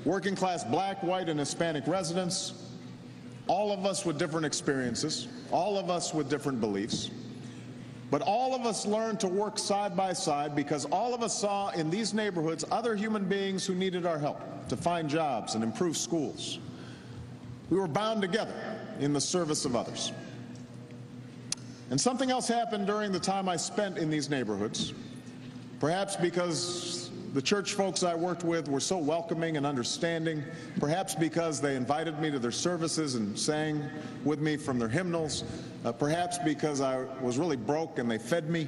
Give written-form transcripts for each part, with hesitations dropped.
working class black, white, and Hispanic residents, all of us with different experiences, all of us with different beliefs. But all of us learned to work side by side because all of us saw in these neighborhoods other human beings who needed our help to find jobs and improve schools. We were bound together in the service of others. And something else happened during the time I spent in these neighborhoods, perhaps because the church folks I worked with were so welcoming and understanding, perhaps because they invited me to their services and sang with me from their hymnals, perhaps because I was really broke and they fed me,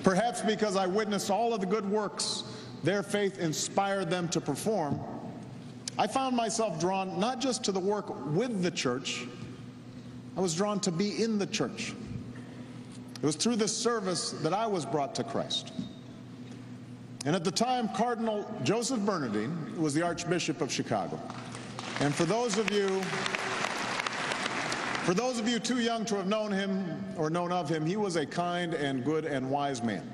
perhaps because I witnessed all of the good works their faith inspired them to perform. I found myself drawn not just to the work with the church, I was drawn to be in the church. It was through this service that I was brought to Christ. And at the time, Cardinal Joseph Bernardin was the Archbishop of Chicago. And for those of you too young to have known him or known of him, he was a kind and good and wise man,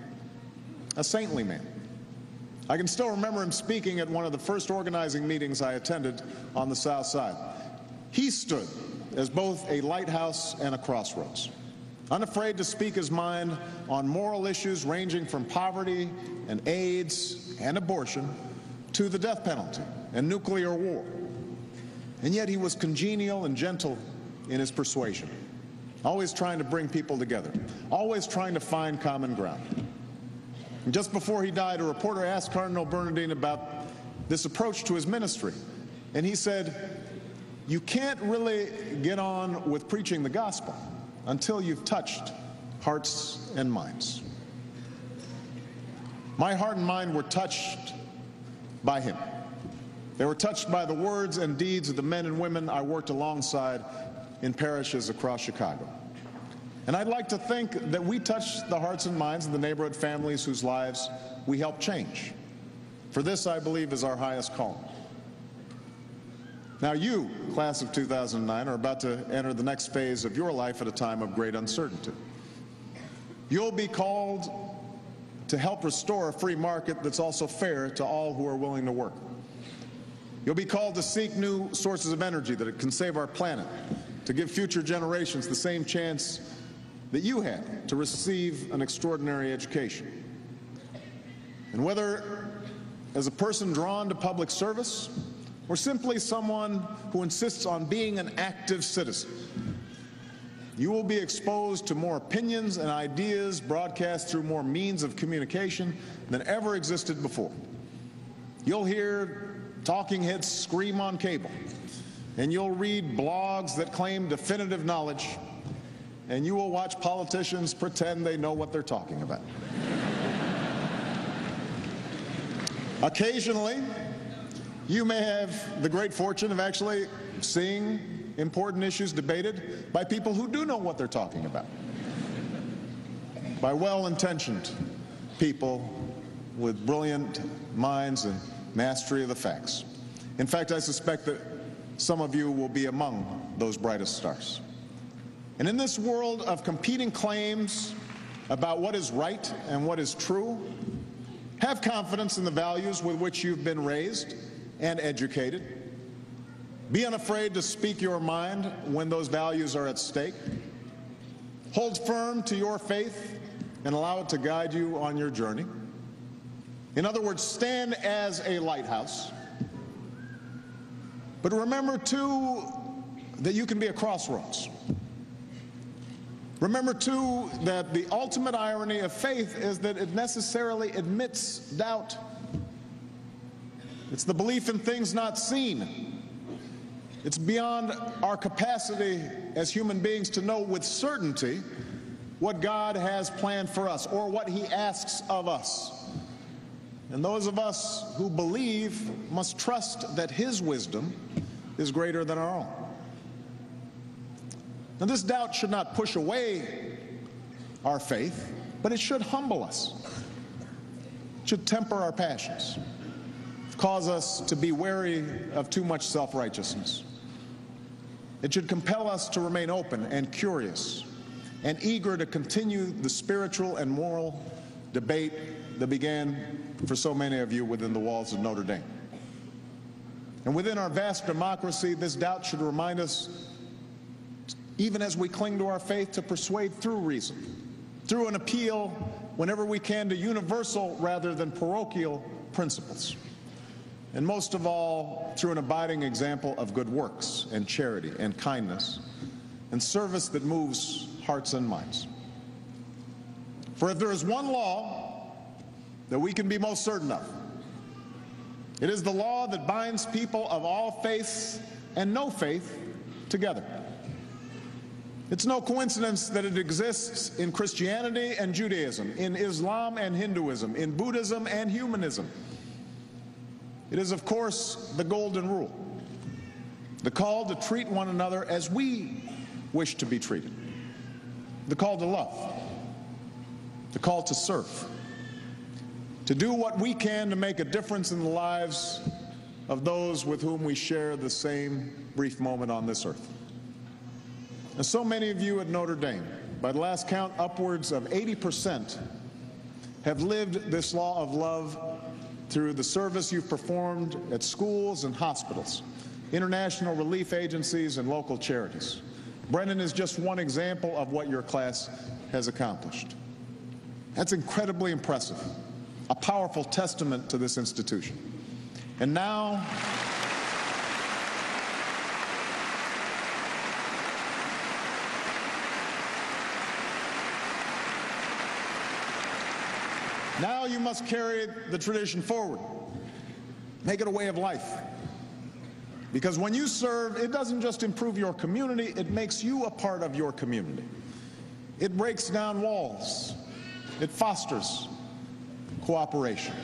a saintly man. I can still remember him speaking at one of the first organizing meetings I attended on the South Side. He stood as both a lighthouse and a crossroads, unafraid to speak his mind on moral issues ranging from poverty and AIDS and abortion to the death penalty and nuclear war. And yet he was congenial and gentle in his persuasion, always trying to bring people together, always trying to find common ground. And just before he died, a reporter asked Cardinal Bernardin about this approach to his ministry. And he said, "You can't really get on with preaching the gospel until you've touched hearts and minds." My heart and mind were touched by him. They were touched by the words and deeds of the men and women I worked alongside in parishes across Chicago. And I'd like to think that we touched the hearts and minds of the neighborhood families whose lives we helped change. For this, I believe, is our highest calling. Now you, class of 2009, are about to enter the next phase of your life at a time of great uncertainty. You'll be called to help restore a free market that's also fair to all who are willing to work. You'll be called to seek new sources of energy that can save our planet, to give future generations the same chance that you had to receive an extraordinary education. And whether as a person drawn to public service or simply someone who insists on being an active citizen, you will be exposed to more opinions and ideas broadcast through more means of communication than ever existed before. You'll hear talking heads scream on cable, and you'll read blogs that claim definitive knowledge, and you will watch politicians pretend they know what they're talking about. Occasionally, you may have the great fortune of actually seeing important issues debated by people who do know what they're talking about, by well-intentioned people with brilliant minds and mastery of the facts. In fact, I suspect that some of you will be among those brightest stars. And in this world of competing claims about what is right and what is true, have confidence in the values with which you've been raised and educated. Be unafraid to speak your mind when those values are at stake. Hold firm to your faith and allow it to guide you on your journey. In other words, stand as a lighthouse. But remember, too, that you can be a crossroads. Remember, too, that the ultimate irony of faith is that it necessarily admits doubt. It's the belief in things not seen. It's beyond our capacity as human beings to know with certainty what God has planned for us or what He asks of us. And those of us who believe must trust that His wisdom is greater than our own. Now, this doubt should not push away our faith, but it should humble us. It should temper our passions, cause us to be wary of too much self-righteousness. It should compel us to remain open and curious and eager to continue the spiritual and moral debate that began for so many of you within the walls of Notre Dame. And within our vast democracy, this doubt should remind us, even as we cling to our faith, to persuade through reason, through an appeal whenever we can to universal rather than parochial principles. And most of all, through an abiding example of good works and charity and kindness and service that moves hearts and minds. For if there is one law that we can be most certain of, it is the law that binds people of all faiths and no faith together. It's no coincidence that it exists in Christianity and Judaism, in Islam and Hinduism, in Buddhism and humanism. It is, of course, the golden rule, the call to treat one another as we wish to be treated, the call to love, the call to serve, to do what we can to make a difference in the lives of those with whom we share the same brief moment on this earth. And so many of you at Notre Dame, by the last count, upwards of 80%, have lived this law of love through the service you've performed at schools and hospitals, international relief agencies, and local charities. Brennan is just one example of what your class has accomplished. That's incredibly impressive, a powerful testament to this institution. And now, you must carry the tradition forward. Make it a way of life. Because when you serve, it doesn't just improve your community, it makes you a part of your community. It breaks down walls. It fosters cooperation.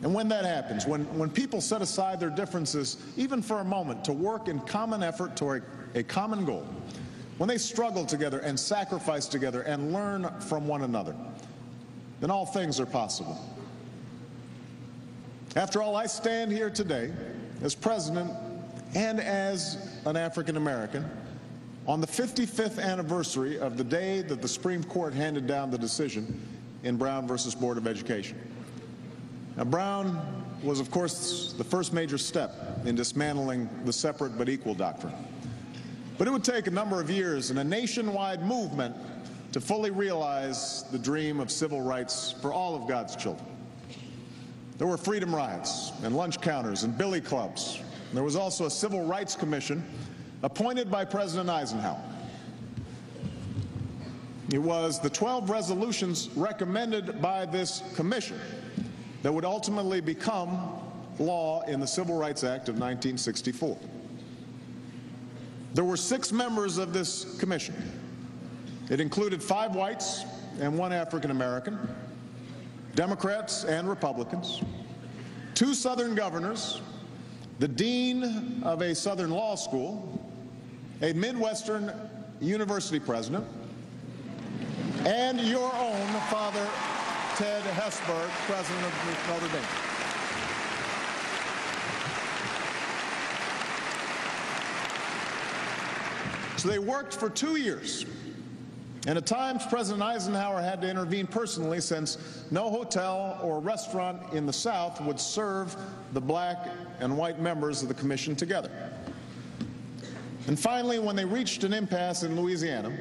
And when that happens, when people set aside their differences, even for a moment, to work in common effort toward a common goal, when they struggle together and sacrifice together and learn from one another, then all things are possible. After all, I stand here today as president and as an African American on the 55th anniversary of the day that the Supreme Court handed down the decision in Brown versus Board of Education. Now, Brown was, of course, the first major step in dismantling the separate but equal doctrine. But it would take a number of years and a nationwide movement to fully realize the dream of civil rights for all of God's children. There were freedom rides and lunch counters and billy clubs. There was also a civil rights commission appointed by President Eisenhower. It was the 12 resolutions recommended by this commission that would ultimately become law in the Civil Rights Act of 1964. There were 6 members of this commission. It included 5 whites and 1 African American, Democrats and Republicans, 2 Southern governors, the dean of a Southern law school, a Midwestern university president, and your own Father Ted Hesburgh, president of Notre Dame. So they worked for 2 years. And at times, President Eisenhower had to intervene personally, since no hotel or restaurant in the South would serve the black and white members of the commission together. And finally, when they reached an impasse in Louisiana,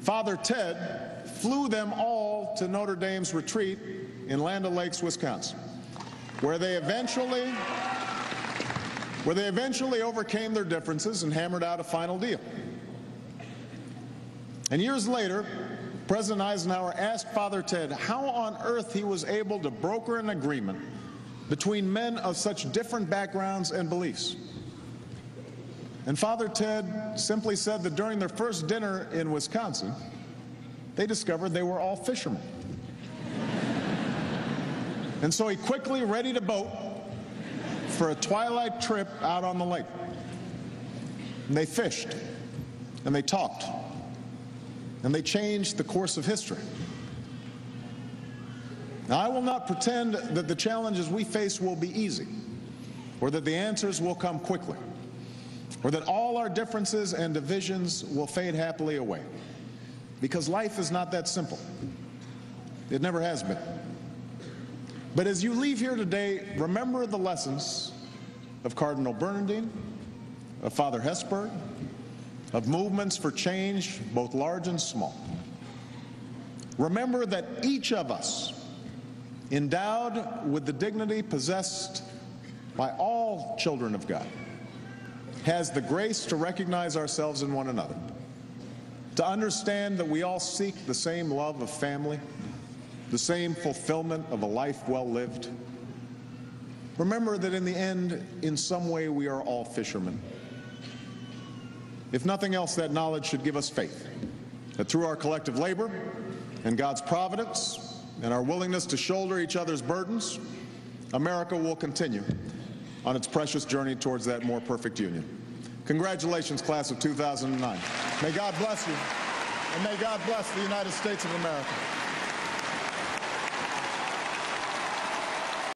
Father Ted flew them all to Notre Dame's retreat in Land O'Lakes, Wisconsin, where they eventually overcame their differences and hammered out a final deal. And years later, President Eisenhower asked Father Ted how on earth he was able to broker an agreement between men of such different backgrounds and beliefs. And Father Ted simply said that during their first dinner in Wisconsin, they discovered they were all fishermen. And so he quickly readied a boat for a twilight trip out on the lake. And they fished, and they talked, and they changed the course of history. Now, I will not pretend that the challenges we face will be easy, or that the answers will come quickly, or that all our differences and divisions will fade happily away, because life is not that simple. It never has been. But as you leave here today, remember the lessons of Cardinal Bernardine, of Father Hesburgh, of movements for change, both large and small. Remember that each of us, endowed with the dignity possessed by all children of God, has the grace to recognize ourselves in one another, to understand that we all seek the same love of family, the same fulfillment of a life well lived. Remember that in the end, in some way, we are all fishermen. If nothing else, that knowledge should give us faith that through our collective labor and God's providence and our willingness to shoulder each other's burdens, America will continue on its precious journey towards that more perfect union. Congratulations, class of 2009. May God bless you, and may God bless the United States of America.